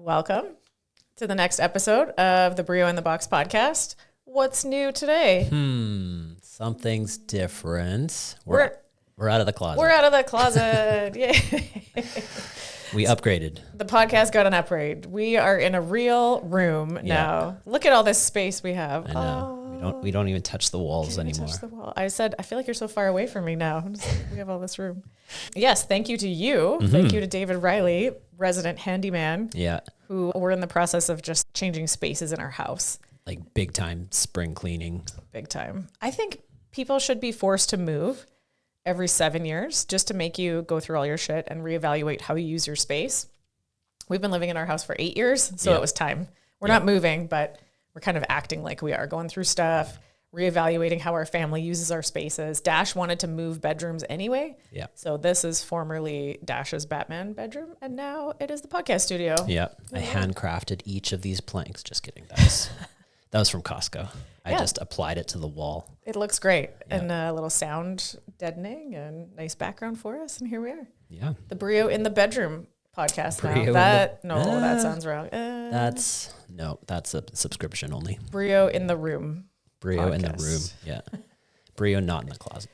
Welcome to the next episode of the BRIO in the Box podcast. What's new today? Something's different. We're out of the closet. We're out of the closet. Yay. We upgraded. The podcast got an upgrade. We are in a real room now. Look at all this space we have. I know. We don't even touch the walls anymore. Touch the wall. I said, I feel like you're so far away from me now. We have all this room. Yes, thank you to you. Thank you to David Riley, resident handyman. Yeah. Who we're in the process of just changing spaces in our house. Like big time spring cleaning. Big time. I think people should be forced to move every 7 years just to make you go through all your shit and reevaluate how you use your space. We've been living in our house for 8 years, so it was time. We're not moving, but we're kind of acting like we are, going through stuff, reevaluating how our family uses our spaces. Dash wanted to move bedrooms anyway. Yeah. So this is formerly Dash's Batman bedroom, and now it is the podcast studio. Yeah. I handcrafted each of these planks. Just kidding. That was from Costco. I just applied it to the wall. It looks great. Yeah. And a little sound deadening and nice background for us. And here we are. Yeah. The BRIO in the Bedroom podcast BRIO now. That sounds wrong. That's a subscription only. BRIO in the Room. BRIO podcast. in the room. Yeah. BRIO not in the closet.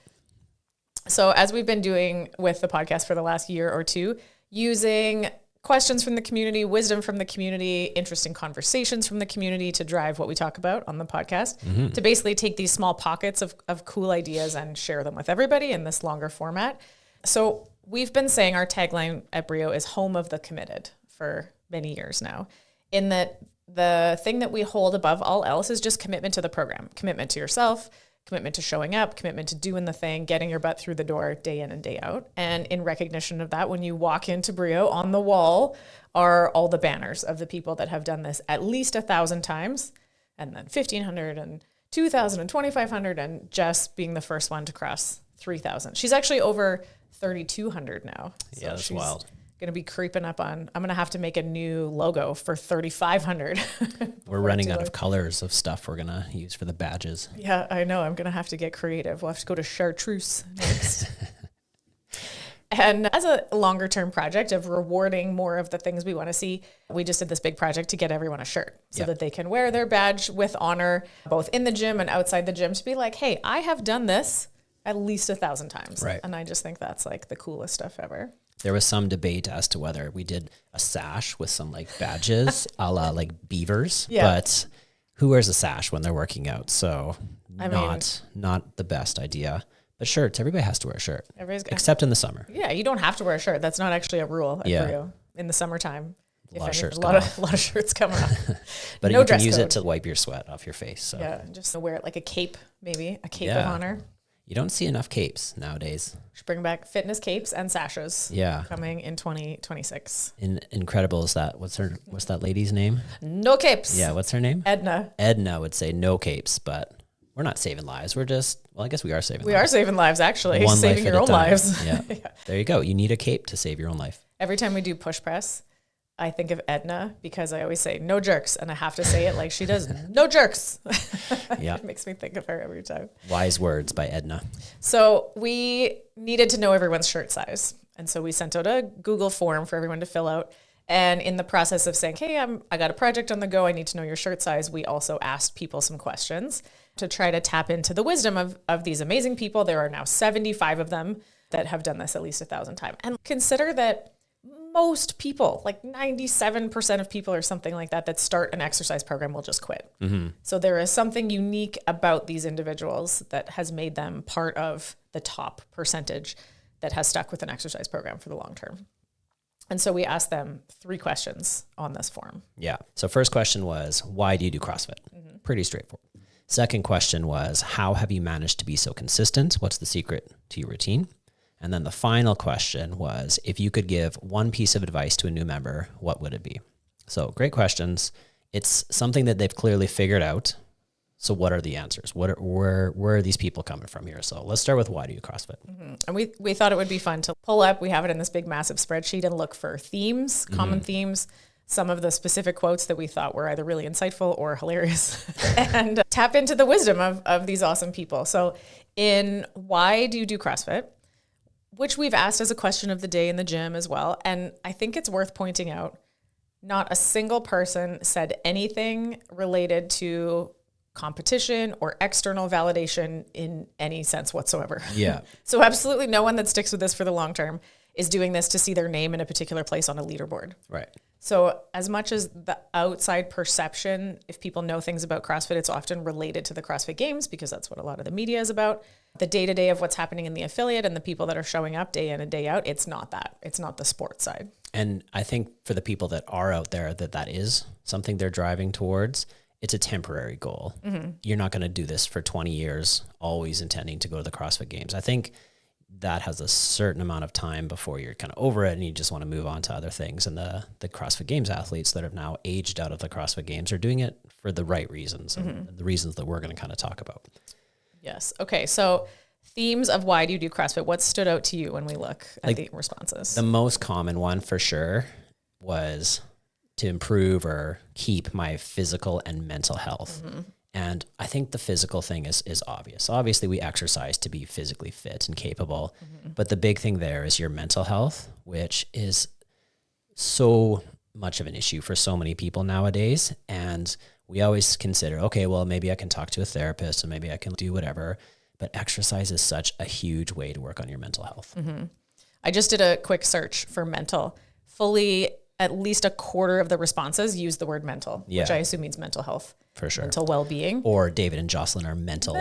So as we've been doing with the podcast for the last year or two, using questions from the community, wisdom from the community, interesting conversations from the community to drive what we talk about on the podcast, to basically take these small pockets of cool ideas and share them with everybody in this longer format. So we've been saying our tagline at BRIO is home of the committed for many years now, in that the thing that we hold above all else is just commitment to the program, commitment to yourself, commitment to showing up, commitment to doing the thing, getting your butt through the door day in and day out. And in recognition of that, when you walk into BRIO, on the wall are all the banners of the people that have done this at least 1,000 times, and then 1,500 and 2,000 and 2,500, and Jess being the first one to cross 3,000. She's actually over 3,200 now. So that's wild. Going to be creeping up on, I'm going to have to make a new logo for 3,500. We're running out of colors of stuff we're going to use for the badges. Yeah, I know. I'm going to have to get creative. We'll have to go to chartreuse next. And as a longer term project of rewarding more of the things we want to see, we just did this big project to get everyone a shirt so that they can wear their badge with honor, both in the gym and outside the gym, to be like, hey, I have done this at least 1,000 times. Right. And I just think that's like the coolest stuff ever. There was some debate as to whether we did a sash with some like badges a la like beavers, but who wears a sash when they're working out? So not the best idea, but shirts, everybody has to wear a shirt except in the summer. Yeah. You don't have to wear a shirt. That's not actually a rule at BRIO in the summertime. A lot of shirts come off. But you can use it to wipe your sweat off your face. So. Yeah. Just wear it like a cape, maybe a cape of honor. You don't see enough capes nowadays. Should bring back fitness capes and sashes. Yeah. Coming in 2026. Incredible is that. What's that lady's name? No capes. Yeah. What's her name? Edna. Edna would say no capes, but we're not saving lives. We're just, I guess we are saving lives. We are saving lives, actually. One saving your own lives. Yeah. There you go. You need a cape to save your own life. Every time we do push press, I think of Edna because I always say no jerks, and I have to say it like she does. No jerks. Yeah. It makes me think of her every time. Wise words by Edna. So we needed to know everyone's shirt size. And so we sent out a Google form for everyone to fill out. And in the process of saying, hey, I got a project on the go, I need to know your shirt size, we also asked people some questions to try to tap into the wisdom of these amazing people. There are now 75 of them that have done this at least 1,000 times. And consider that most people, like 97% of people or something like that start an exercise program will just quit. Mm-hmm. So there is something unique about these individuals that has made them part of the top percentage that has stuck with an exercise program for the long term. And so we asked them 3 questions on this form. Yeah. So first question was, why do you do CrossFit? Mm-hmm. Pretty straightforward. Second question was, how have you managed to be so consistent? What's the secret to your routine? And then the final question was, if you could give one piece of advice to a new member, what would it be? So great questions. It's something that they've clearly figured out. So what are the answers? Where are these people coming from here? So let's start with why do you CrossFit? Mm-hmm. And we thought it would be fun to pull up. We have it in this big massive spreadsheet and look for themes, common themes, some of the specific quotes that we thought were either really insightful or hilarious, and tap into the wisdom of these awesome people. So in why do you do CrossFit, which we've asked as a question of the day in the gym as well. And I think it's worth pointing out, not a single person said anything related to competition or external validation in any sense whatsoever. Yeah. So absolutely no one that sticks with this for the long term is doing this to see their name in a particular place on a leaderboard. Right. So as much as the outside perception, if people know things about CrossFit, it's often related to the CrossFit Games because that's what a lot of the media is about. The day-to-day of what's happening in the affiliate and the people that are showing up day in and day out, it's not that. It's not the sports side. And I think for the people that are out there that is something they're driving towards, it's a temporary goal. Mm-hmm. You're not going to do this for 20 years, always intending to go to the CrossFit Games. I think that has a certain amount of time before you're kind of over it and you just want to move on to other things. And the CrossFit Games athletes that have now aged out of the CrossFit Games are doing it for the right reasons, and the reasons that we're going to kind of talk about. Yes. Okay. So themes of why do you do CrossFit? What stood out to you when we look at the responses? The most common one for sure was to improve or keep my physical and mental health. Mm-hmm. And I think the physical thing is obvious. Obviously, we exercise to be physically fit and capable. Mm-hmm. But the big thing there is your mental health, which is so much of an issue for so many people nowadays. And we always consider, okay, well, maybe I can talk to a therapist and maybe I can do whatever. But exercise is such a huge way to work on your mental health. Mm-hmm. I just did a quick search for mental. Fully, at least a quarter of the responses use the word mental, which I assume means mental health. For sure. Mental well-being. Or David and Jocelyn are mental.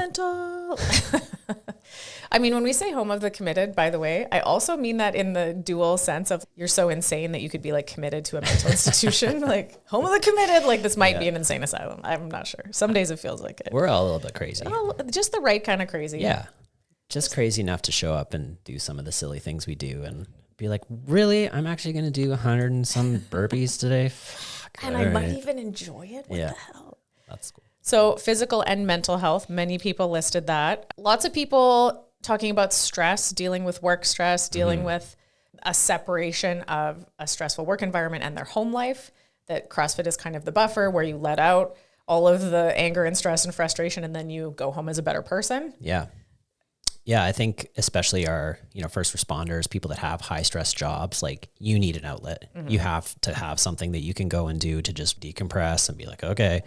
I mean, when we say home of the committed, by the way, I also mean that in the dual sense of you're so insane that you could be like committed to a mental institution, like home of the committed, like this might be an insane asylum. I'm not sure. Some days it feels like it. We're all a little bit crazy. Just the right kind of crazy. Yeah. Just crazy enough to show up and do some of the silly things we do and be like, really? I'm actually going to do 100 and some burpees today? Fuck, and I might even enjoy it. What the hell? That's cool. So physical and mental health, many people listed that. Lots of people talking about stress, dealing with work stress, dealing with a separation of a stressful work environment and their home life, that CrossFit is kind of the buffer where you let out all of the anger and stress and frustration and then you go home as a better person. Yeah. Yeah, I think especially our, first responders, people that have high stress jobs, like you need an outlet. Mm-hmm. You have to have something that you can go and do to just decompress and be like, okay,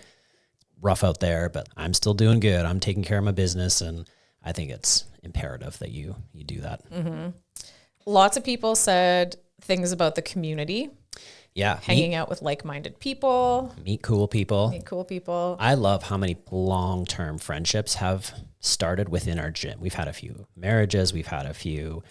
rough out there, but I'm still doing good. I'm taking care of my business. And I think it's imperative that you do that. Mm-hmm. Lots of people said things about the community. Yeah. Hanging out with like-minded people. Meet cool people. I love how many long-term friendships have started within our gym. We've had a few marriages. We've had a few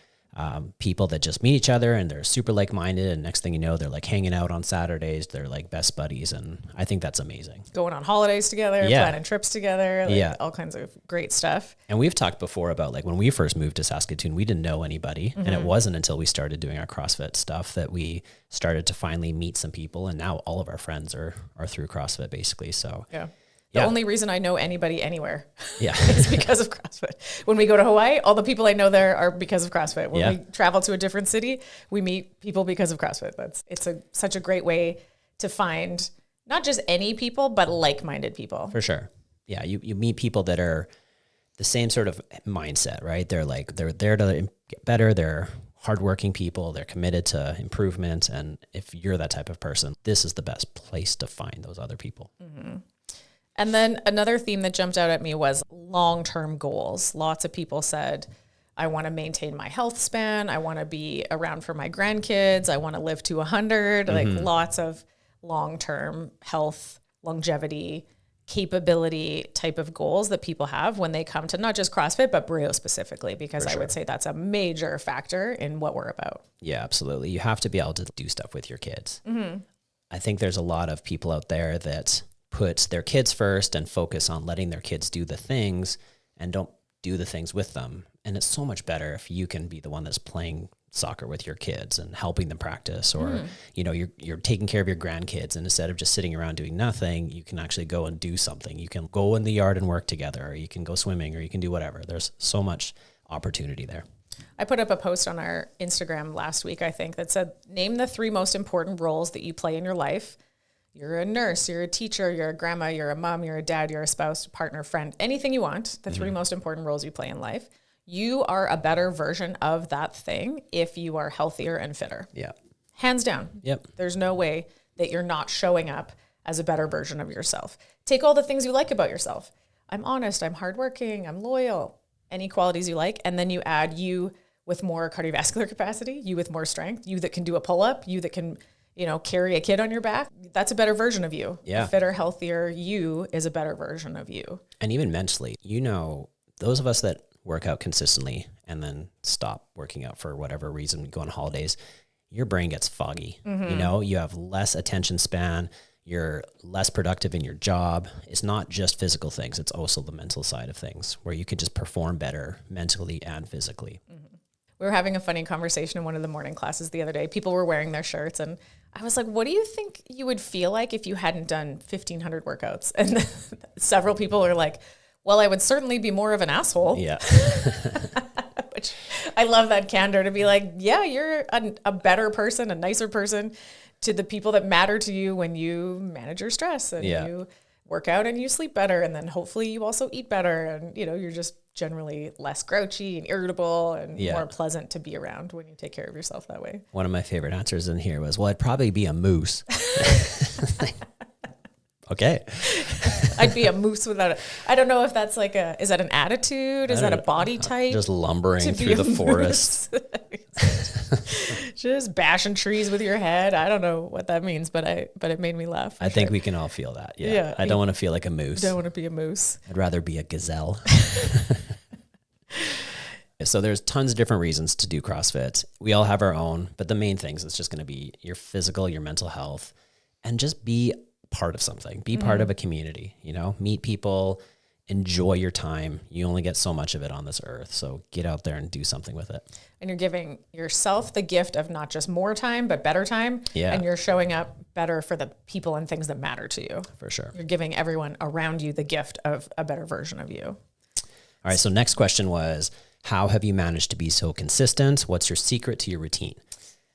people that just meet each other and they're super like-minded. And next thing you know, they're like hanging out on Saturdays. They're like best buddies. And I think that's amazing. Going on holidays together, planning trips together, all kinds of great stuff. And we've talked before about like when we first moved to Saskatoon, we didn't know anybody. Mm-hmm. And it wasn't until we started doing our CrossFit stuff that we started to finally meet some people. And now all of our friends are through CrossFit basically. So the only reason I know anybody anywhere is is because of CrossFit. When we go to Hawaii, all the people I know there are because of CrossFit. When we travel to a different city, we meet people because of CrossFit. It's such a great way to find not just any people, but like-minded people. For sure. Yeah, you meet people that are the same sort of mindset, right? They're there to get better. They're hardworking people. They're committed to improvement. And if you're that type of person, this is the best place to find those other people. Mm-hmm. And then another theme that jumped out at me was long-term goals. Lots of people said, I want to maintain my health span. I want to be around for my grandkids. I want to live to 100. Like lots of long-term health, longevity, capability type of goals that people have when they come to not just CrossFit, but BRIO specifically, because I would say that's a major factor in what we're about. Yeah, absolutely. You have to be able to do stuff with your kids. Mm-hmm. I think there's a lot of people out there that put their kids first and focus on letting their kids do the things and don't do the things with them. And it's so much better if you can be the one that's playing soccer with your kids and helping them practice, or, you're taking care of your grandkids, and instead of just sitting around doing nothing, you can actually go and do something. You can go in the yard and work together, or you can go swimming, or you can do whatever. There's so much opportunity there. I put up a post on our Instagram last week, I think, that said, name the 3 most important roles that you play in your life. You're a nurse, you're a teacher, you're a grandma, you're a mom, you're a dad, you're a spouse, partner, friend, anything you want, the 3 most important roles you play in life. You are a better version of that thing if you are healthier and fitter. Yeah. Hands down. Yep. There's no way that you're not showing up as a better version of yourself. Take all the things you like about yourself. I'm honest, I'm hardworking, I'm loyal, any qualities you like. And then you add you with more cardiovascular capacity, you with more strength, you that can do a pull-up, you that can, carry a kid on your back. That's a better version of you. Yeah. A fitter, healthier you is a better version of you. And even mentally, those of us that work out consistently and then stop working out for whatever reason, go on holidays, your brain gets foggy. You have less attention span. You're less productive in your job. It's not just physical things. It's also the mental side of things where you can just perform better mentally and physically. We were having a funny conversation in one of the morning classes the other day. People were wearing their shirts and I was like, what do you think you would feel like if you hadn't done 1,500 workouts? And several people were like, well, I would certainly be more of an asshole. Yeah. Which I love that candor to be like, yeah, you're a better person, a nicer person to the people that matter to you when you manage your stress and you work out and you sleep better. And then hopefully you also eat better. And, you're just generally less grouchy and irritable and more pleasant to be around when you take care of yourself that way. One of my favorite answers in here was, well, I'd probably be a moose. Okay. I'd be a moose without I don't know if that's like is that an attitude? Is that a body type? Just lumbering through the forest. Just bashing trees with your head. I don't know what that means, but it made me laugh. I think we can all feel that. Yeah. I don't want to feel like a moose. Don't want to be a moose. I'd rather be a gazelle. So there's tons of different reasons to do CrossFit. We all have our own, but the main things, it's just going to be your physical, your mental health, and just be part of something, be part of a community, meet people, enjoy your time. You only get so much of it on this earth. So get out there and do something with it. And you're giving yourself the gift of not just more time, but better time. Yeah. And you're showing up better for the people and things that matter to you. For sure. You're giving everyone around you the gift of a better version of you. All right. So next question was, how have you managed to be so consistent? What's your secret to your routine?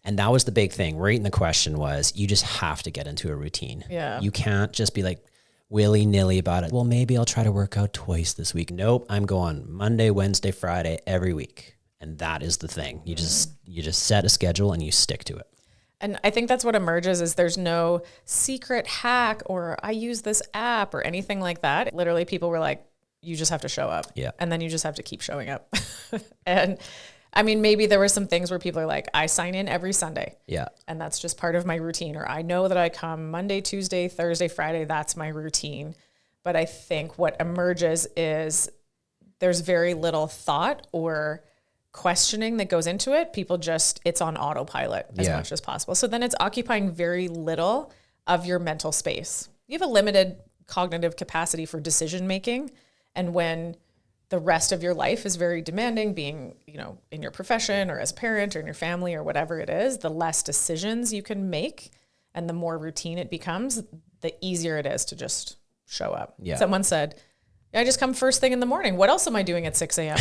And that was the big thing. Right in the question was, you just have to get into a routine. Yeah. You can't just be like willy-nilly about it. Well, maybe I'll try to work out twice this week. Nope. I'm going Monday, Wednesday, Friday, every week. And that is the thing. You just set a schedule and you stick to it. And I think that's what emerges is there's no secret hack or I use this app or anything like that. Literally people were like, you just have to show up. Yeah. And then you just have to keep showing up. And I mean, maybe there were some things where people are like, I sign in every Sunday. Yeah. And that's just part of my routine. Or I know that I come Monday, Tuesday, Thursday, Friday. That's my routine. But I think what emerges is there's very little thought or questioning that goes into it. People just, it's on autopilot as much as possible. So then it's occupying very little of your mental space. You have a limited cognitive capacity for decision making. And when the rest of your life is very demanding, being, in your profession or as a parent or in your family or whatever it is, the less decisions you can make and the more routine it becomes, the easier it is to just show up. Yeah. Someone said, I just come first thing in the morning. What else am I doing at 6 a.m.?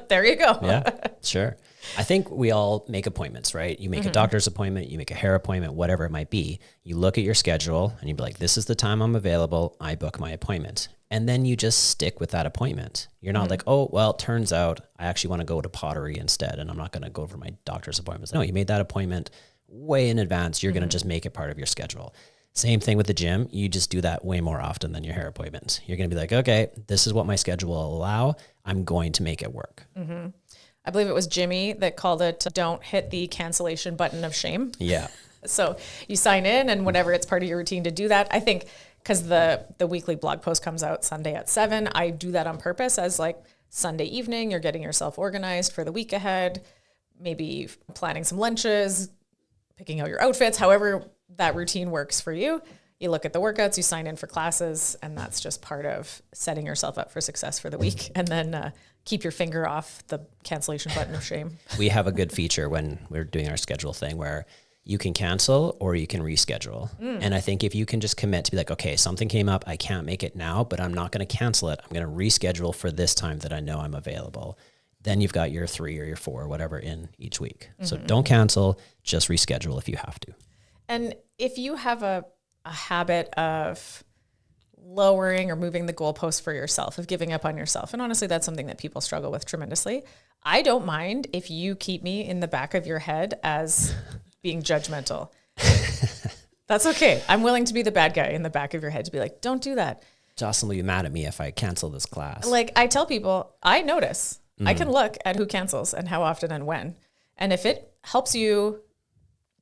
There you go. Yeah, sure. I think we all make appointments, right? You make a doctor's appointment, you make a hair appointment, whatever it might be. You look at your schedule and you be like, this is the time I'm available. I book my appointment. And then you just stick with that appointment. You're not like, oh, well, it turns out I actually want to go to pottery instead and I'm not going to go for my doctor's appointments. No, you made that appointment way in advance. You're going to just make it part of your schedule. Same thing with the gym. You just do that way more often than your hair appointments. You're going to be like, okay, this is what my schedule will allow. I'm going to make it work. Mm-hmm. I believe it was Jimmy that called it, don't hit the cancellation button of shame. Yeah. So you sign in and whenever it's part of your routine to do that, I think because the weekly blog post comes out Sunday at 7, I do that on purpose as like Sunday evening, you're getting yourself organized for the week ahead, maybe planning some lunches, picking out your outfits, however that routine works for you. You look at the workouts, you sign in for classes, and that's just part of setting yourself up for success for the week. And then keep your finger off the cancellation button of shame. We have a good feature when we're doing our schedule thing where you can cancel or you can reschedule. And I think if you can just commit to be like, okay, something came up, I can't make it now, but I'm not going to cancel it. I'm going to reschedule for this time that I know I'm available. Then you've got your 3 or your 4 or whatever in each week. So don't cancel, just reschedule if you have to. And if you have a habit of lowering or moving the goalpost for yourself, of giving up on yourself, and honestly, that's something that people struggle with tremendously. I don't mind if you keep me in the back of your head as being judgmental. That's okay. I'm willing to be the bad guy in the back of your head to be like, don't do that. Jocelyn will be mad at me if I cancel this class. Like I tell people, I notice. I can look at who cancels and how often and when. And if it helps you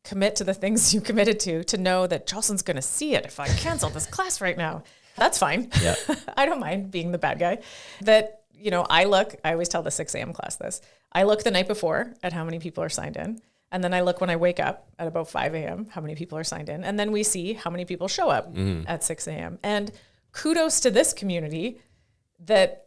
commit to the things you committed to know that Jocelyn's going to see it if I cancel this class right now, that's fine. Yeah. I don't mind being the bad guy. That, you know, I always tell the 6 a.m. class this. I look the night before at how many people are signed in. And then I look when I wake up at about 5 a.m., how many people are signed in. And then we see how many people show up at 6 a.m. And kudos to this community that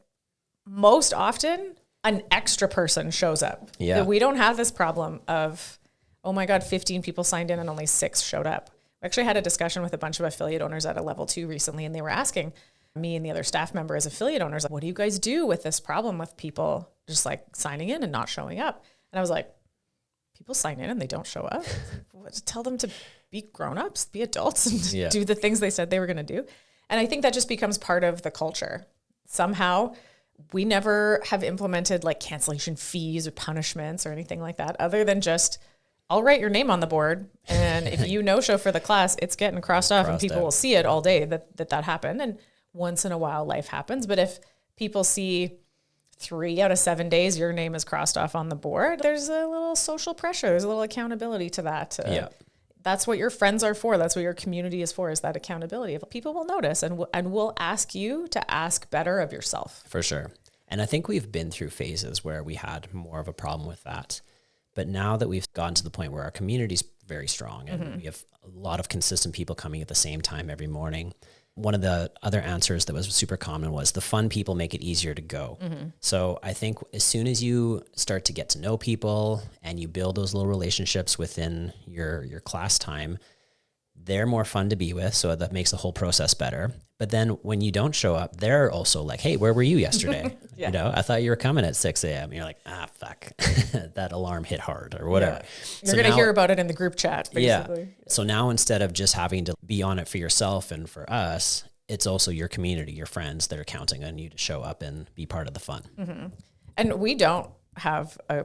most often an extra person shows up. Yeah. That we don't have this problem of, oh my God, 15 people signed in and only 6 showed up. We actually had a discussion with a bunch of affiliate owners at a level 2 recently, and they were asking me and the other staff member as affiliate owners, like, what do you guys do with this problem with people just like signing in and not showing up? And I was like, people sign in and they don't show up. Tell them to be grown-ups, be adults, and do the things they said they were going to do. And I think that just becomes part of the culture. Somehow we never have implemented like cancellation fees or punishments or anything like that, other than just, I'll write your name on the board. And if you no-show for the class, it's getting crossed off and people will see it all day that happened. And once in a while life happens. But if people see 3 out of 7 days your name is crossed off on the board, there's a little social pressure. There's a little accountability to that. That's what your friends are for. That's what your community is for, is that accountability. People will notice and will ask you to ask better of yourself. For sure. And I think we've been through phases where we had more of a problem with that. But now that we've gotten to the point where our community is very strong and we have a lot of consistent people coming at the same time every morning, one of the other answers that was super common was the fun people make it easier to go. So I think as soon as you start to get to know people and you build those little relationships within your class time, they're more fun to be with. So that makes the whole process better. But then when you don't show up, they're also like, hey, where were you yesterday? You know, I thought you were coming at 6 a.m. And you're like, fuck, that alarm hit hard or whatever. You're going to hear about it in the group chat, basically. So now instead of just having to be on it for yourself and for us, it's also your community, your friends that are counting on you to show up and be part of the fun. And we don't have a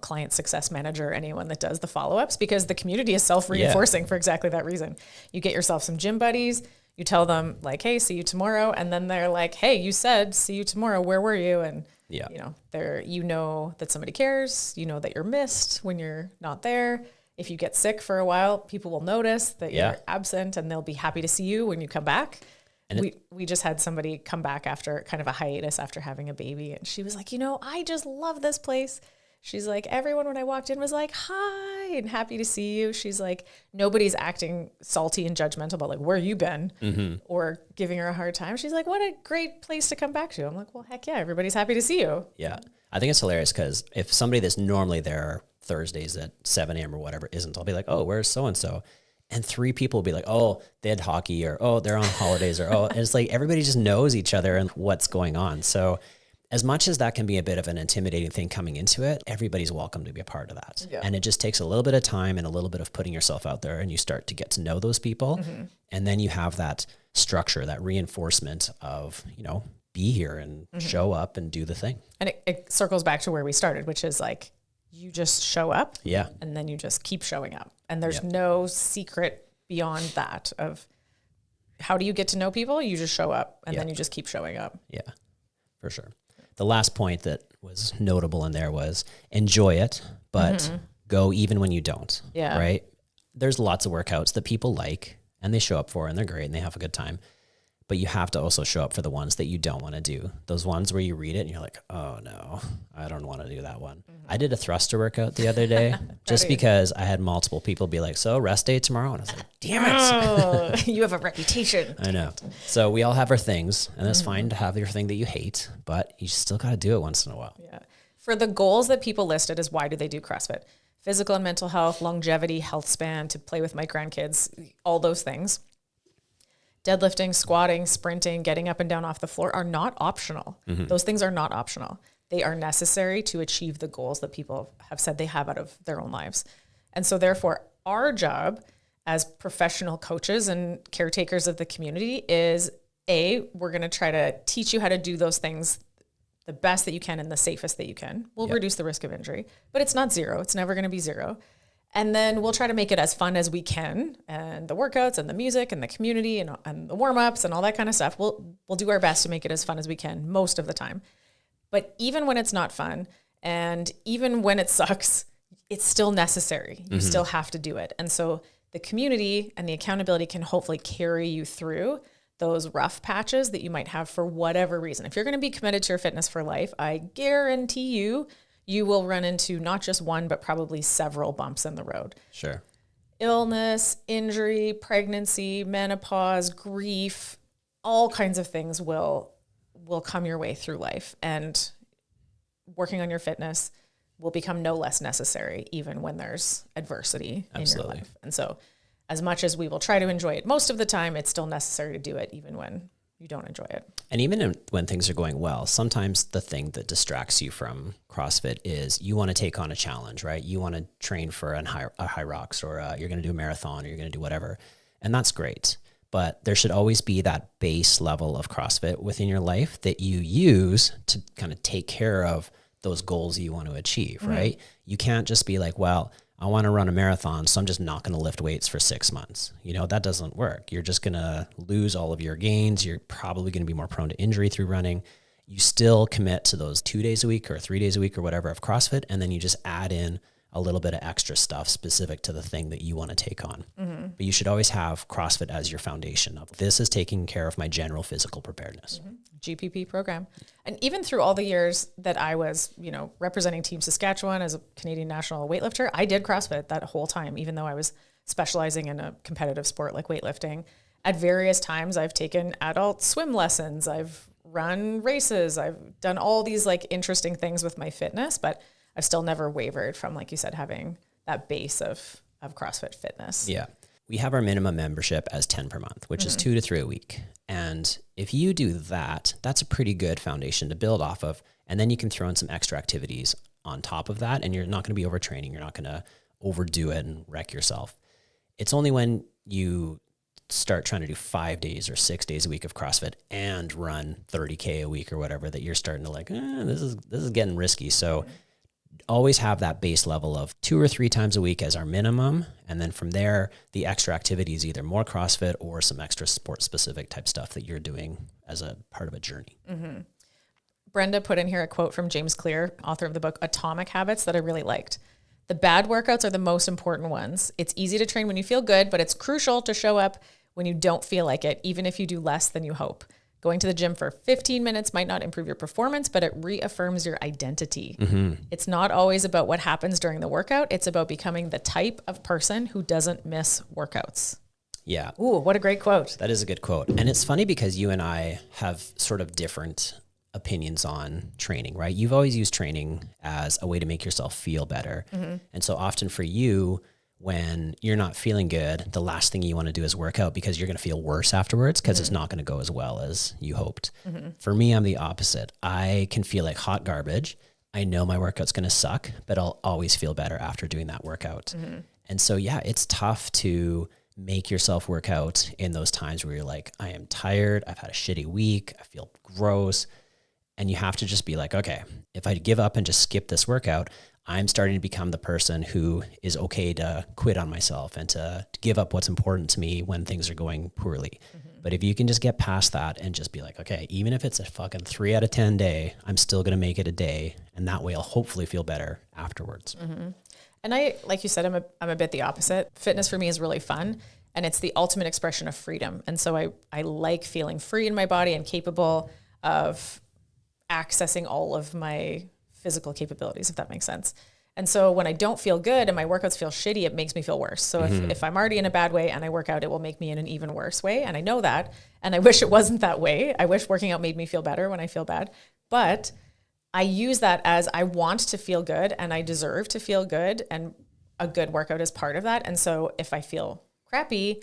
client success manager or anyone that does the follow-ups, because the community is self-reinforcing for exactly that reason. You get yourself some gym buddies, you tell them like, hey, see you tomorrow. And then they're like, hey, you said, see you tomorrow. Where were you? And you know that somebody cares, you know that you're missed when you're not there. If you get sick for a while, people will notice that you're absent and they'll be happy to see you when you come back. And we just had somebody come back after kind of a hiatus after having a baby. And she was like, I just love this place. She's like, everyone when I walked in was like, hi, and happy to see you. She's like, nobody's acting salty and judgmental about like, where you been or giving her a hard time. She's like, what a great place to come back to. I'm like, well, heck yeah, everybody's happy to see you. Yeah. I think it's hilarious because if somebody that's normally there Thursdays at 7 a.m. or whatever isn't, I'll be like, oh, where's so-and-so? And 3 people will be like, oh, they had hockey, or, oh, they're on holidays, or, oh, and it's like, everybody just knows each other and what's going on. So as much as that can be a bit of an intimidating thing coming into it, everybody's welcome to be a part of that. Yeah. And it just takes a little bit of time and a little bit of putting yourself out there, and you start to get to know those people. And then you have that structure, that reinforcement of, be here and show up and do the thing. And it circles back to where we started, which is like, you just show up and then you just keep showing up. And there's no secret beyond that of how do you get to know people? You just show up and then you just keep showing up. Yeah, for sure. The last point that was notable in there was enjoy it, but go even when you don't. Yeah. Right? There's lots of workouts that people like and they show up for and they're great and they have a good time. But you have to also show up for the ones that you don't want to do. Those ones where you read it and you're like, oh no, I don't want to do that one. I did a thruster workout the other day just because I had multiple people be like, so rest day tomorrow. And I was like, damn it. You have a reputation. I know. So we all have our things, and it's fine to have your thing that you hate, but you still got to do it once in a while. Yeah. For the goals that people listed is why do they do CrossFit? Physical and mental health, longevity, health span, to play with my grandkids, all those things. Deadlifting, squatting, sprinting, getting up and down off the floor are not optional. Those things are not optional. They are necessary to achieve the goals that people have said they have out of their own lives. And so therefore, our job as professional coaches and caretakers of the community is, we're going to try to teach you how to do those things the best that you can and the safest that you can. We'll reduce the risk of injury, but it's not zero. It's never going to be zero. And then we'll try to make it as fun as we can. And the workouts and the music and the community and the warm-ups and all that kind of stuff, we'll do our best to make it as fun as we can most of the time. But even when it's not fun and even when it sucks, it's still necessary. You still have to do it. And so the community and the accountability can hopefully carry you through those rough patches that you might have for whatever reason. If you're going to be committed to your fitness for life, I guarantee you will run into not just one, but probably several bumps in the road. Sure. Illness, injury, pregnancy, menopause, grief, all kinds of things will come your way through life. And working on your fitness will become no less necessary even when there's adversity in your life. And so as much as we will try to enjoy it most of the time, it's still necessary to do it even when you don't enjoy it. And even when things are going well, sometimes the thing that distracts you from CrossFit is you want to take on a challenge, right? You want to train for a high rocks, or you're going to do a marathon, or you're going to do whatever. And that's great. But there should always be that base level of CrossFit within your life that you use to kind of take care of those goals you want to achieve, right? You can't just be like, well, I want to run a marathon, so I'm just not going to lift weights for 6 months. That doesn't work. You're just going to lose all of your gains. You're probably going to be more prone to injury through running. You still commit to those 2 days a week or 3 days a week or whatever of CrossFit, and then you just add in a little bit of extra stuff specific to the thing that you want to take on. But you should always have CrossFit as your foundation of this is taking care of my general physical preparedness. GPP program. And even through all the years that I was, representing Team Saskatchewan as a Canadian national weightlifter, I did CrossFit that whole time, even though I was specializing in a competitive sport like weightlifting. At various times, I've taken adult swim lessons. I've run races. I've done all these interesting things with my fitness, but I've still never wavered from, like you said, having that base of CrossFit fitness. Yeah. We have our minimum membership as 10 per month, which is 2 to 3 a week. And if you do that, that's a pretty good foundation to build off of. And then you can throw in some extra activities on top of that. And you're not going to be overtraining. You're not going to overdo it and wreck yourself. It's only when you start trying to do 5 days or 6 days a week of CrossFit and run 30K a week or whatever that you're starting to this is getting risky. So always have that base level of 2 or 3 times a week as our minimum. And then from there, the extra activities, either more CrossFit or some extra sport specific type stuff that you're doing as a part of a journey. Brenda put in here a quote from James Clear, author of the book Atomic Habits, that I really liked. The bad workouts are the most important ones. It's easy to train when you feel good, but it's crucial to show up when you don't feel like it, even if you do less than you hope. Going to the gym for 15 minutes might not improve your performance, but it reaffirms your identity. It's not always about what happens during the workout. It's about becoming the type of person who doesn't miss workouts. Yeah. Ooh, what a great quote. That is a good quote. And it's funny because you and I have sort of different opinions on training, right? You've always used training as a way to make yourself feel better. And so often for you, when you're not feeling good, the last thing you want to do is work out because you're going to feel worse afterwards because it's not going to go as well as you hoped. For me, I'm the opposite. I can feel like hot garbage. I know my workout's going to suck, but I'll always feel better after doing that workout. And so, yeah, it's tough to make yourself work out in those times where you're like, I am tired. I've had a shitty week. I feel gross. And you have to just be like, okay, if I give up and just skip this workout, I'm starting to become the person who is okay to quit on myself and to give up what's important to me when things are going poorly. But if you can just get past that and just be like, okay, even if it's a fucking 3 out of 10 day, I'm still going to make it a day. And that way I'll hopefully feel better afterwards. And I, like you said, I'm a bit the opposite. Fitness for me is really fun, and it's the ultimate expression of freedom. And so I like feeling free in my body and capable of accessing all of my physical capabilities, if that makes sense. And so when I don't feel good and my workouts feel shitty, it makes me feel worse. So if I'm already in a bad way and I work out, it will make me in an even worse way. And I know that. And I wish it wasn't that way. I wish working out made me feel better when I feel bad. But I use that as I want to feel good and I deserve to feel good. And a good workout is part of that. And so if I feel crappy,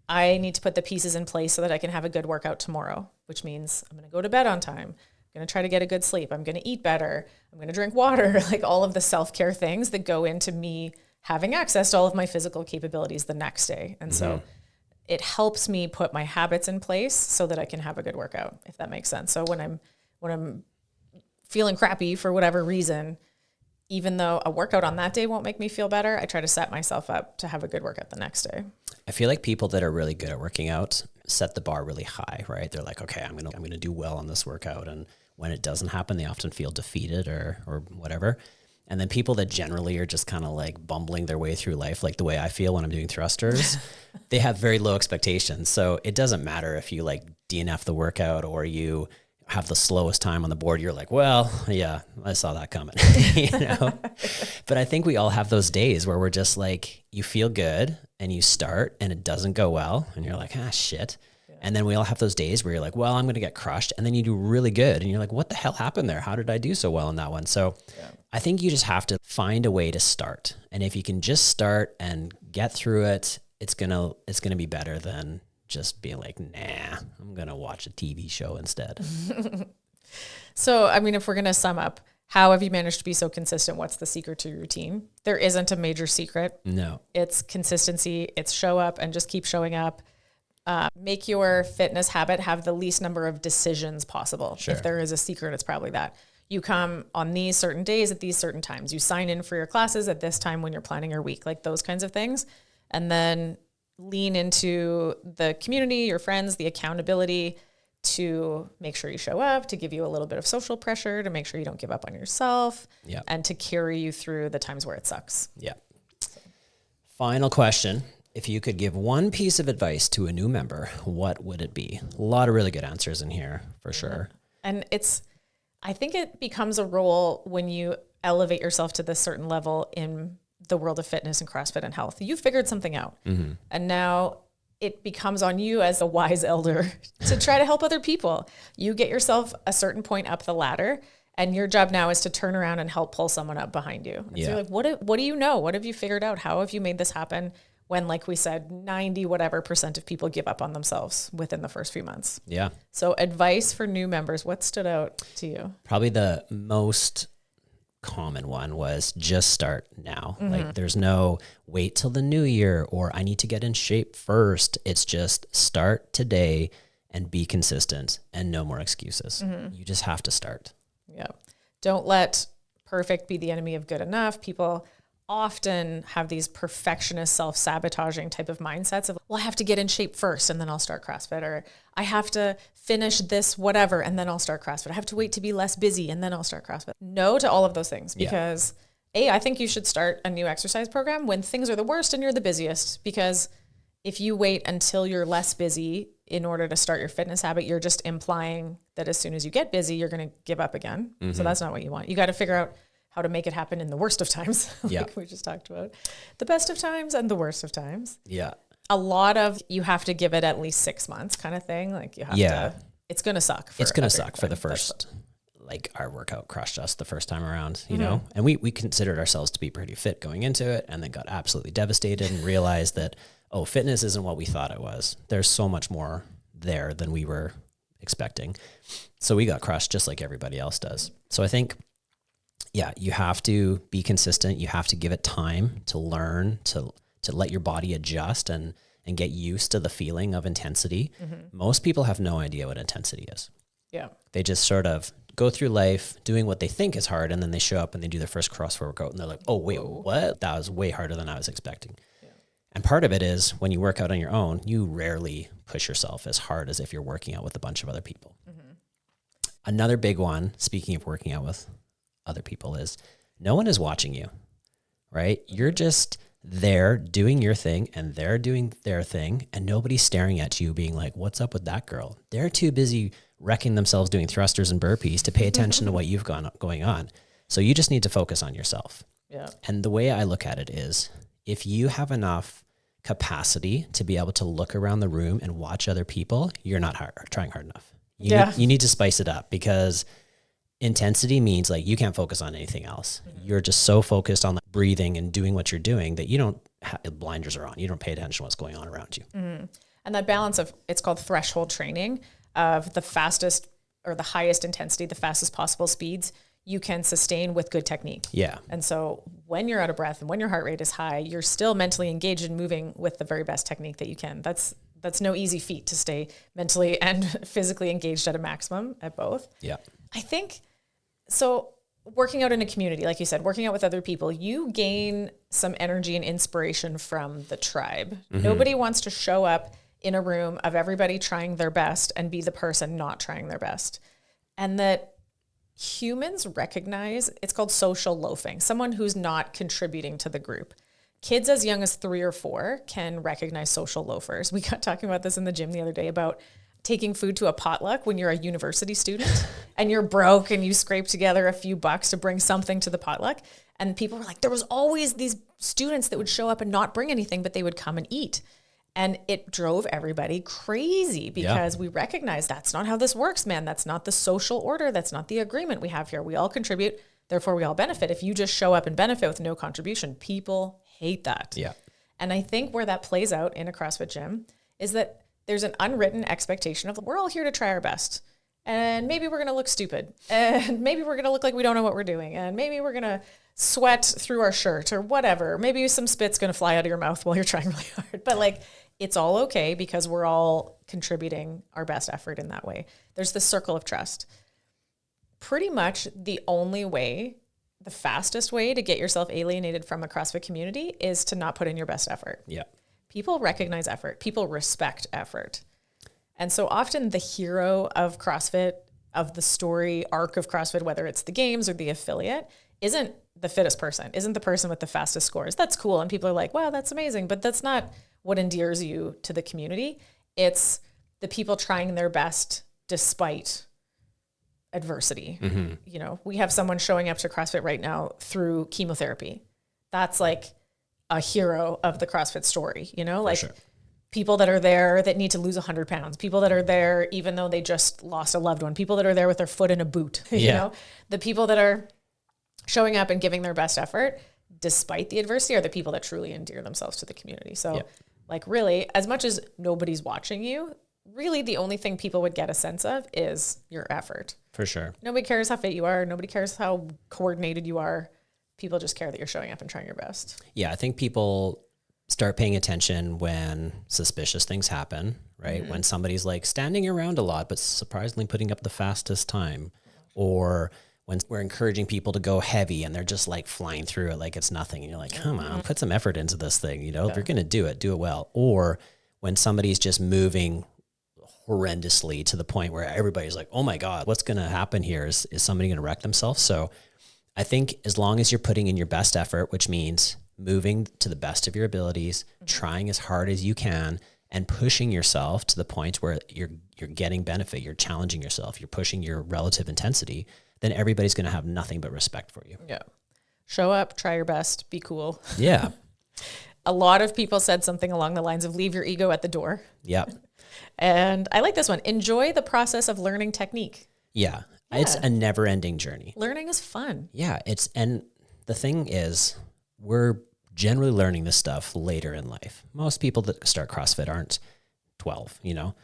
I need to put the pieces in place so that I can have a good workout tomorrow, which means I'm going to go to bed on time. I'm going to try to get a good sleep. I'm going to eat better. I'm going to drink water, like all of the self-care things that go into me having access to all of my physical capabilities the next day. And so it helps me put my habits in place so that I can have a good workout, if that makes sense. So when I'm feeling crappy for whatever reason, even though a workout on that day won't make me feel better, I try to set myself up to have a good workout the next day. I feel like people that are really good at working out set the bar really high, right? They're like, okay, I'm gonna do well on this workout. And when it doesn't happen, they often feel defeated or whatever. And then people that generally are just kind of like bumbling their way through life, like the way I feel when I'm doing thrusters, they have very low expectations. So it doesn't matter if you like DNF the workout or you have the slowest time on the board. You're like, well, yeah, I saw that coming, you know? But I think we all have those days where we're just like, you feel good and you start and it doesn't go well. And you're like, shit. Yeah. And then we all have those days where you're like, well, I'm going to get crushed. And then you do really good. And you're like, what the hell happened there? How did I do so well in that one? So I think you just have to find a way to start. And if you can just start and get through it, it's going to be better than just being like, nah, I'm going to watch a TV show instead. So, I mean, if we're going to sum up, how have you managed to be so consistent? What's the secret to your routine? There isn't a major secret. No. It's consistency. It's show up and just keep showing up. Make your fitness habit have the least number of decisions possible. Sure. If there is a secret, it's probably that. You come on these certain days at these certain times. You sign in for your classes at this time when you're planning your week, like those kinds of things. And then lean into the community, your friends, the accountability to make sure you show up, to give you a little bit of social pressure, to make sure you don't give up on yourself, and to carry you through the times where it sucks. Yeah. Final question. If you could give one piece of advice to a new member, what would it be? A lot of really good answers in here for sure. And I think it becomes a role when you elevate yourself to this certain level in the world of fitness and CrossFit and health. You figured something out. Mm-hmm. And now it becomes on you as a wise elder to try to help other people. You get yourself a certain point up the ladder, and your job now is to turn around and help pull someone up behind you. And so you're like, what do you know? What have you figured out? How have you made this happen? When, like we said, 90% of people give up on themselves within the first few months. Yeah. So advice for new members, what stood out to you? Probably the most common one was just start now. Mm-hmm. Like there's no wait till the new year or I need to get in shape first. It's just start today and be consistent and no more excuses. Mm-hmm. You just have to start. Yeah. Don't let perfect be the enemy of good enough. People often have these perfectionist, self-sabotaging type of mindsets of, well, I have to get in shape first and then I'll start CrossFit, or I have to finish this whatever and then I'll start CrossFit. I have to wait to be less busy and then I'll start CrossFit. No to all of those things, because I think you should start a new exercise program when things are the worst and you're the busiest, because if you wait until you're less busy in order to start your fitness habit, you're just implying that as soon as you get busy, you're going to give up again. Mm-hmm. So that's not what you want. You got to figure out how to make it happen in the worst of times, like we just talked about. The best of times and the worst of times. Yeah. A lot of, you have to give it at least 6 months kind of thing. Like you have to, it's going to suck. It's going to suck for the first, like our workout crushed us the first time around, you know, and we considered ourselves to be pretty fit going into it, and then got absolutely devastated and realized that, oh, fitness isn't what we thought it was. There's so much more there than we were expecting. So we got crushed just like everybody else does. So I think, you have to be consistent. You have to give it time to learn, to let your body adjust and get used to the feeling of intensity. Mm-hmm. Most people have no idea what intensity is. Yeah. They just sort of go through life doing what they think is hard, and then they show up and they do their first CrossFit workout and they're like, oh, wait, what? That was way harder than I was expecting. Yeah. And part of it is when you work out on your own, you rarely push yourself as hard as if you're working out with a bunch of other people. Mm-hmm. Another big one, speaking of working out with other people, is no one is watching you, right? You're just there doing your thing and they're doing their thing, and nobody's staring at you being like, what's up with that girl? They're too busy wrecking themselves doing thrusters and burpees to pay attention to what you've got going on. So you just need to focus on yourself. Yeah. And the way I look at it is, if you have enough capacity to be able to look around the room and watch other people, you're not trying hard enough. You need to spice it up, because intensity means like you can't focus on anything else. Mm-hmm. You're just so focused on like breathing and doing what you're doing that you don't blinders are on. You don't pay attention to what's going on around you. Mm-hmm. And that balance of, it's called threshold training, of the fastest or the highest intensity, the fastest possible speeds you can sustain with good technique. Yeah. And so when you're out of breath and when your heart rate is high, you're still mentally engaged and moving with the very best technique that you can. That's no easy feat to stay mentally and physically engaged at a maximum at both. Yeah. I think, so working out in a community, like you said, working out with other people, you gain some energy and inspiration from the tribe. Nobody wants to show up in a room of everybody trying their best and be the person not trying their best. And that humans recognize, it's called social loafing, someone who's not contributing to the group. Kids as young as 3 or 4 can recognize social loafers. We got talking about this in the gym the other day about taking food to a potluck when you're a university student and you're broke and you scrape together a few bucks to bring something to the potluck. And people were like, there was always these students that would show up and not bring anything, but they would come and eat. And it drove everybody crazy because we recognize that's not how this works, man. That's not the social order. That's not the agreement we have here. We all contribute, therefore we all benefit. If you just show up and benefit with no contribution, people hate that. Yeah. And I think where that plays out in a CrossFit gym is that there's an unwritten expectation of we're all here to try our best. And maybe we're going to look stupid. And maybe we're going to look like we don't know what we're doing. And maybe we're going to sweat through our shirt or whatever. Maybe some spit's going to fly out of your mouth while you're trying really hard. But like, it's all okay because we're all contributing our best effort in that way. There's the circle of trust. Pretty much the only way, the fastest way to get yourself alienated from a CrossFit community is to not put in your best effort. Yeah. People recognize effort. People respect effort. And so often the hero of CrossFit, of the story arc of CrossFit, whether it's the games or the affiliate, isn't the fittest person, isn't the person with the fastest scores. That's cool. And people are like, wow, that's amazing. But that's not what endears you to the community. It's the people trying their best despite adversity. You know, we have someone showing up to CrossFit right now through chemotherapy. That's like a hero of the CrossFit story, you know, like people that are there that need to lose 100 pounds, people that are there even though they just lost a loved one, people that are there with their foot in a boot, you know, the people that are showing up and giving their best effort despite the adversity are the people that truly endear themselves to the community. So like really, as much as nobody's watching you, really the only thing people would get a sense of is your effort. For sure. Nobody cares how fit you are. Nobody cares how coordinated you are. People just care that you're showing up and trying your best. Yeah, I think people start paying attention when suspicious things happen, right? When somebody's like standing around a lot, but surprisingly putting up the fastest time, or when we're encouraging people to go heavy and they're just like flying through it like it's nothing. And you're like, come on, put some effort into this thing. You know, if you're going to do it well. Or when somebody's just moving horrendously to the point where everybody's like, oh my God, what's going to happen here? Is somebody going to wreck themselves? So I think as long as you're putting in your best effort, which means moving to the best of your abilities, trying as hard as you can, and pushing yourself to the point where you're getting benefit, you're challenging yourself, you're pushing your relative intensity, then everybody's going to have nothing but respect for you. Yeah. Show up, try your best, be cool. Yeah. A lot of people said something along the lines of leave your ego at the door. Yep. And I like this one. Enjoy the process of learning technique. Yeah. It's a never ending journey. Learning is fun. Yeah. And the thing is, we're generally learning this stuff later in life. Most people that start CrossFit aren't 12, you know,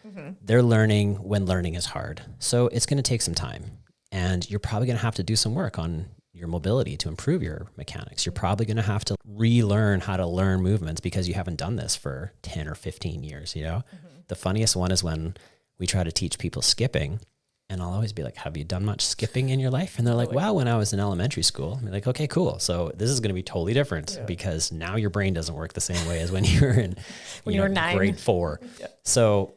they're learning when learning is hard. So it's going to take some time, and you're probably going to have to do some work on your mobility to improve your mechanics. You're probably going to have to relearn how to learn movements because you haven't done this for 10 or 15 years, you know. The funniest one is when we try to teach people skipping, and I'll always be like, have you done much skipping in your life? And they're like, well, when I was in elementary school. I'm like, okay, cool. So this is going to be totally different because now your brain doesn't work the same way as when you were in when you were 9. grade 4. So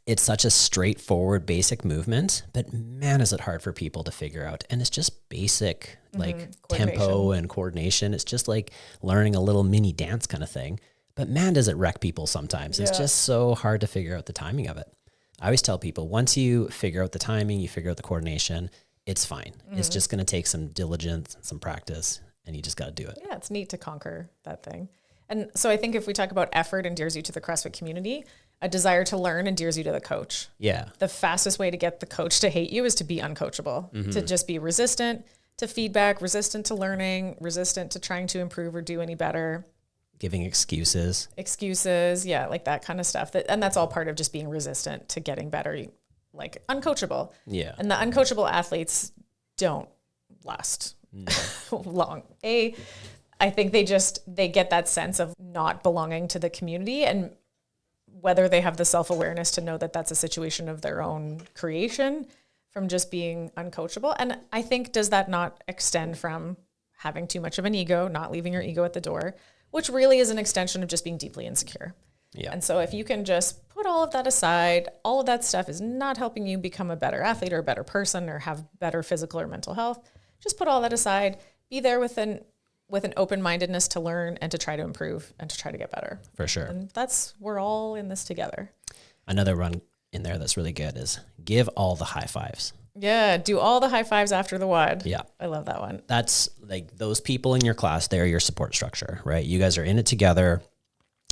it's such a straightforward, basic movement, but man, is it hard for people to figure out. And it's just basic, like tempo and coordination. It's just like learning a little mini dance kind of thing. But man, does it wreck people sometimes. It's just so hard to figure out the timing of it. I always tell people, once you figure out the timing, you figure out the coordination, it's fine. It's just going to take some diligence, some practice, and you just got to do it. Yeah, it's neat to conquer that thing. And so I think if we talk about effort endears you to the CrossFit community, a desire to learn endears you to the coach. Yeah. The fastest way to get the coach to hate you is to be uncoachable, to just be resistant to feedback, resistant to learning, resistant to trying to improve or do any better. Giving excuses. Yeah, like that kind of stuff. And that's all part of just being resistant to getting better, like uncoachable. Yeah. And the uncoachable athletes don't last long. I think they get that sense of not belonging to the community, and whether they have the self-awareness to know that that's a situation of their own creation from just being uncoachable. And I think, does that not extend from having too much of an ego, not leaving your ego at the door, which really is an extension of just being deeply insecure. Yeah. And so if you can just put all of that aside, all of that stuff is not helping you become a better athlete or a better person or have better physical or mental health. Just put all that aside, be there with an open-mindedness to learn and to try to improve and to try to get better. For sure. And we're all in this together. Another run in there that's really good is give all the high fives. Yeah, do all the high fives after the WOD. Yeah. I love that one. That's like those people in your class, they're your support structure, right? You guys are in it together.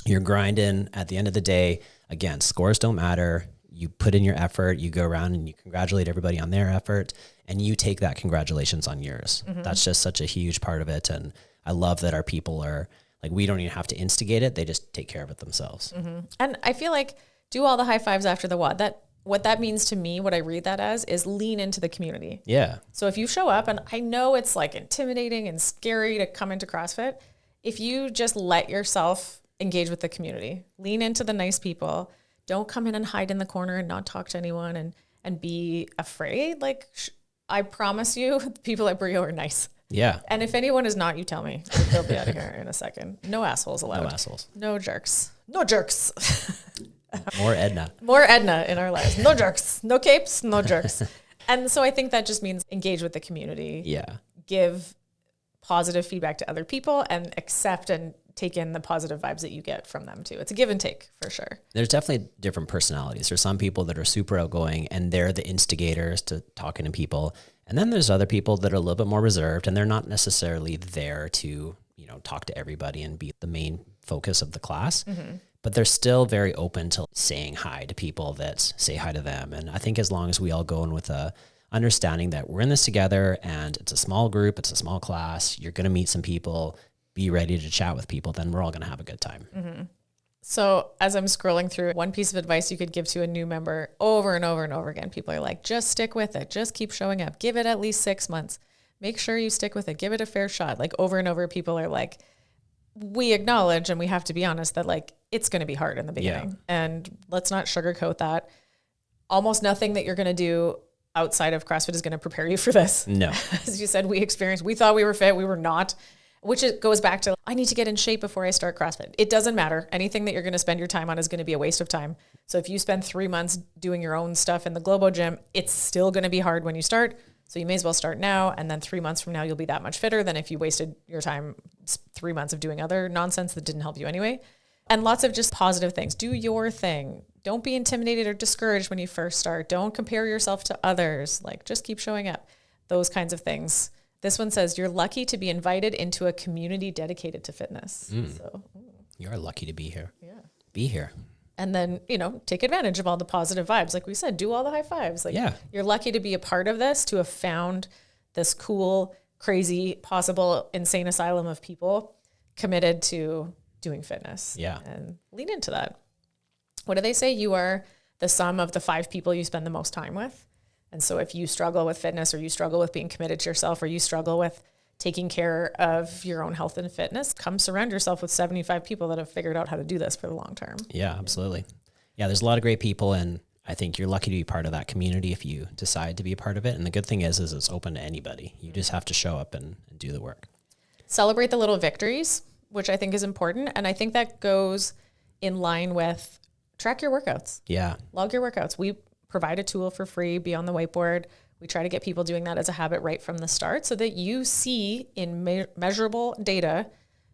You're grinding. At the end of the day, again, scores don't matter. You put in your effort, you go around and you congratulate everybody on their effort, and you take that congratulations on yours. That's just such a huge part of it. And I love that our people are like, we don't even have to instigate it. They just take care of it themselves. And I feel like do all the high fives after the WOD. What that means to me, what I read that as, is lean into the community. Yeah. So if you show up, and I know it's like intimidating and scary to come into CrossFit, if you just let yourself engage with the community, lean into the nice people, don't come in and hide in the corner and not talk to anyone and be afraid. Like, I promise you, the people at BRIO are nice. Yeah. And if anyone is not, you tell me. They'll be out of here in a second. No assholes allowed. No assholes. No jerks. No jerks. More Edna. More Edna in our lives. No jerks. No capes. No jerks. And so I think that just means engage with the community. Yeah. Give positive feedback to other people and accept and take in the positive vibes that you get from them too. It's a give and take for sure. There's definitely different personalities. There's some people that are super outgoing and they're the instigators to talking to people. And then there's other people that are a little bit more reserved and they're not necessarily there to, talk to everybody and be the main focus of the class. But they're still very open to saying hi to people that say hi to them. And I think as long as we all go in with a understanding that we're in this together and it's a small group, it's a small class, you're going to meet some people, be ready to chat with people, then we're all going to have a good time. So as I'm scrolling through, one piece of advice you could give to a new member over and over and over again, people are like, just stick with it. Just keep showing up. Give it at least 6 months. Make sure you stick with it. Give it a fair shot. Like over and over, people are like, we acknowledge and we have to be honest that like, it's going to be hard in the beginning. And let's not sugarcoat that. Almost nothing that you're going to do outside of CrossFit is going to prepare you for this. No. As you said, we thought we were fit. We were not. Which it goes back to, I need to get in shape before I start CrossFit. It doesn't matter. Anything that you're going to spend your time on is going to be a waste of time. So if you spend 3 months doing your own stuff in the Globo gym, it's still going to be hard when you start. So you may as well start now. And then 3 months from now, you'll be that much fitter than if you wasted your time 3 months of doing other nonsense that didn't help you anyway. And lots of just positive things. Do your thing. Don't be intimidated or discouraged when you first start. Don't compare yourself to others. Like just keep showing up. Those kinds of things. This one says, you're lucky to be invited into a community dedicated to fitness. So You're lucky to be here. Yeah. Be here. And then, take advantage of all the positive vibes. Like we said, do all the high fives. Like you're lucky to be a part of this, to have found this cool, crazy, possible, insane asylum of people committed to doing fitness. Yeah. And lean into that. What do they say? You are the sum of the 5 people you spend the most time with. And so if you struggle with fitness, or you struggle with being committed to yourself, or you struggle with taking care of your own health and fitness, come surround yourself with 75 people that have figured out how to do this for the long term. Yeah, absolutely. Yeah, there's a lot of great people, and I think you're lucky to be part of that community if you decide to be a part of it. And the good thing is it's open to anybody. You just have to show up and do the work. Celebrate the little victories, which I think is important. And I think that goes in line with track your workouts. Yeah. Log your workouts. We provide a tool for free, Be on the Whiteboard. We try to get people doing that as a habit right from the start so that you see in measurable data,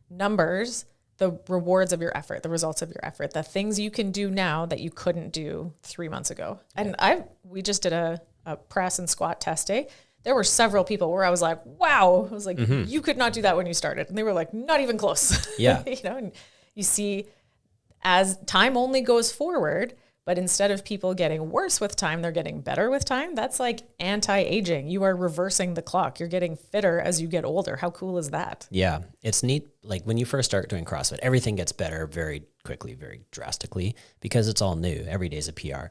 numbers, the rewards of your effort, the results of your effort, the things you can do now that you couldn't do 3 months ago. And we just did a press and squat test day. There were several people where I was like, wow. I was like, you could not do that when you started. And they were like, not even close. Yeah. And you see as time only goes forward, but instead of people getting worse with time, they're getting better with time. That's like anti-aging. You are reversing the clock. You're getting fitter as you get older. How cool is that? Yeah. It's neat. Like when you first start doing CrossFit, everything gets better very quickly, very drastically, because it's all new. Every day is a PR.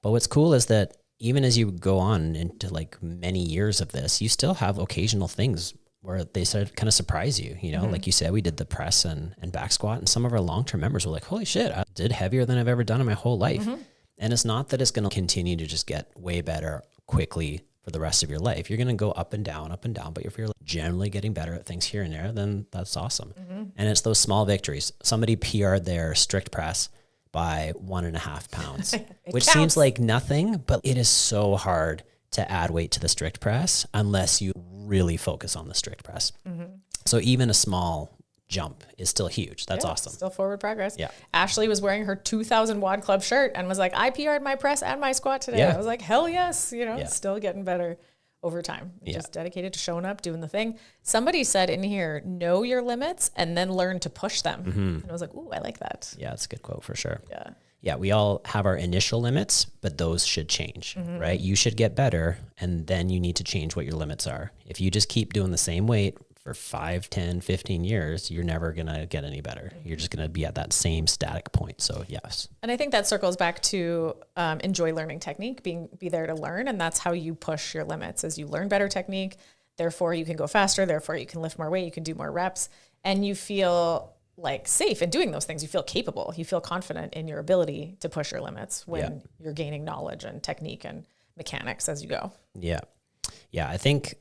But what's cool is that even as you go on into like many years of this, you still have occasional things where they kind of surprise you, like you said, we did the press and back squat, and some of our long-term members were like, holy shit, I did heavier than I've ever done in my whole life. And it's not that it's going to continue to just get way better quickly for the rest of your life. You're going to go up and down, but if you're generally getting better at things here and there, then that's awesome. And it's those small victories. Somebody PR'd their strict press by 1.5 pounds, which counts. seems like nothing, but it is so hard to add weight to the strict press unless you really focus on the strict press. So even a small jump is still huge. That's awesome. Still forward progress. Yeah. Ashley was wearing her 2000 WOD Club shirt and was like, I PR'd my press and my squat today. Yeah. I was like, hell yes. Still getting better over time. Yeah. Just dedicated to showing up, doing the thing. Somebody said in here, know your limits and then learn to push them. And I was like, ooh, I like that. Yeah, that's a good quote for sure. Yeah. Yeah, we all have our initial limits, but those should change, right? You should get better, and then you need to change what your limits are. If you just keep doing the same weight for 5, 10, 15 years, you're never going to get any better. You're just going to be at that same static point. So yes. And I think that circles back to enjoy learning technique, be there to learn. And that's how you push your limits as you learn better technique. Therefore, you can go faster. Therefore, you can lift more weight. You can do more reps. And you feel like safe in doing those things. You feel capable. You feel confident in your ability to push your limits when you're gaining knowledge and technique and mechanics as you go. Yeah. Yeah, I think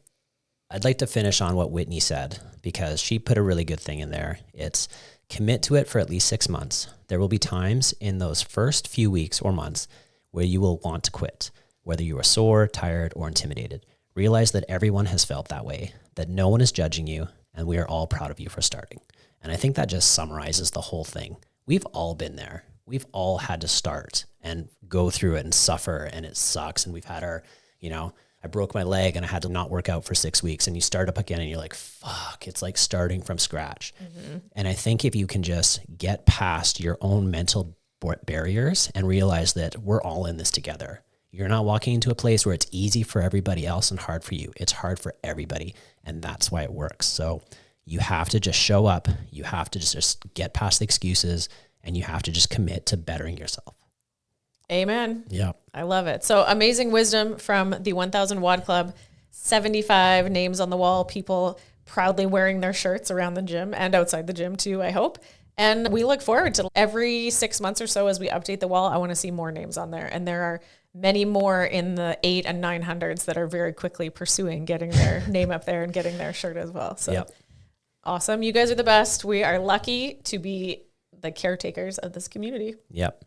I'd like to finish on what Whitney said, because she put a really good thing in there. It's commit to it for at least 6 months. There will be times in those first few weeks or months where you will want to quit, whether you are sore, tired, or intimidated. Realize that everyone has felt that way, that no one is judging you, and we are all proud of you for starting. And I think that just summarizes the whole thing. We've all been there. We've all had to start and go through it and suffer, and it sucks. And we've had our, I broke my leg and I had to not work out for 6 weeks, and you start up again and you're like, fuck, it's like starting from scratch. And I think if you can just get past your own mental barriers and realize that we're all in this together. You're not walking into a place where it's easy for everybody else and hard for you. It's hard for everybody. And that's why it works. So you have to just show up. You have to just get past the excuses, and you have to just commit to bettering yourself. Amen. Yeah. I love it. So amazing wisdom from the 1000 WOD Club, 75 names on the wall, people proudly wearing their shirts around the gym and outside the gym too, I hope. And we look forward to every 6 months or so as we update the wall. I want to see more names on there. And there are many more in the 800s and 900s that are very quickly pursuing getting their name up there and getting their shirt as well. So awesome. You guys are the best. We are lucky to be the caretakers of this community. Yep.